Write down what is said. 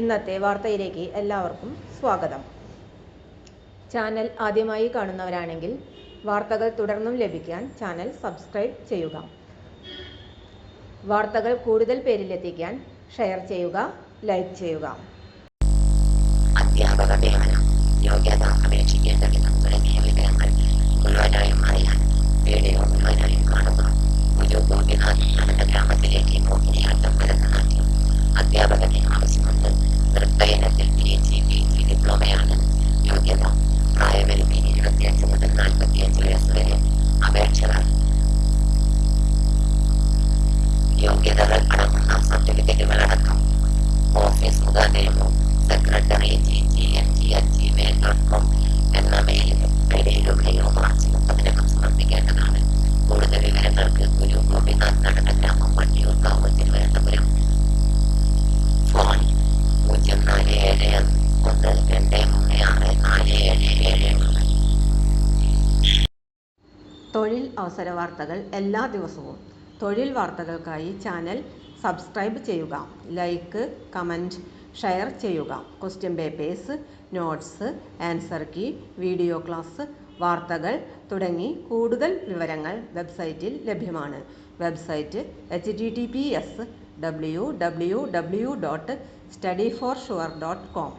ഇന്നത്തെ വാർത്തയിലേക്ക് എല്ലാവർക്കും സ്വാഗതം. ചാനൽ ആദ്യമായി കാണുന്നവരാണെങ്കിൽ വാർത്തകൾ തുടർന്നും ലഭിക്കാൻ ചാനൽ സബ്സ്ക്രൈബ് ചെയ്യുക. വാർത്തകൾ കൂടുതൽ പേരിലെത്തിക്കാൻ ഷെയർ ചെയ്യുക, ലൈക്ക് ചെയ്യുക. അധ്യാപക നിയമനം, യോഗ്യത, അപേക്ഷിക്കേണ്ട വിധം തുടങ്ങിയ വിവരങ്ങൾ മുഴുവനായും അറിയാൻ വീഡിയോ മുഴുവനായും കാണുക. ഒരു ഗോപിനാഥ് അവന്റെ ഗ്രാമത്തിലേക്ക് മോഹിനിയാട്ടം ഭരതനാട്യം അധ്യാപകനെ ആവശ്യമുണ്ട്. നൃത്ത ഇനത്തിൽ PG, PG ഡിപ്ലോമയാണ് യോഗ്യത. പ്രായപരിധി 25 മുതൽ 45 വയസ്സ് വരെ. അപേക്ഷകർ യോഗ്യതകൾ അടങ്ങുന്ന സർട്ടിഫിക്കറ്റുകളടക്കം ഓഫീസ് മുഖാന്തരമോ secretary@gmail.com എന്ന മെയിൽ ഐഡിയിലൂടെയോ മാർച്ച് 30-നകം സമർപ്പിക്കേണ്ടതാണ്. കൂടുതൽ വിവരങ്ങൾക്ക് ഗുരു ഗോപിനാഥ് നടനഗ്രാമം, വട്ടിയൂർക്കാവ്, തിരുവനന്തപുരം. ഫോൺ 047123644773. തൊഴിൽ അവസര വാർത്തകൾ എല്ലാ ദിവസവും. തൊഴിൽ വാർത്തകൾക്കായി ചാനൽ സബ്സ്ക്രൈബ് ചെയ്യുക, ലൈക്ക്, കമൻറ്റ്, ഷെയർ ചെയ്യുക. Question papers, notes, answer key, video class, വാർത്തകൾ തുടങ്ങി കൂടുതൽ വിവരങ്ങൾ വെബ്സൈറ്റിൽ ലഭ്യമാണ്. Website https://www.studyforsure.com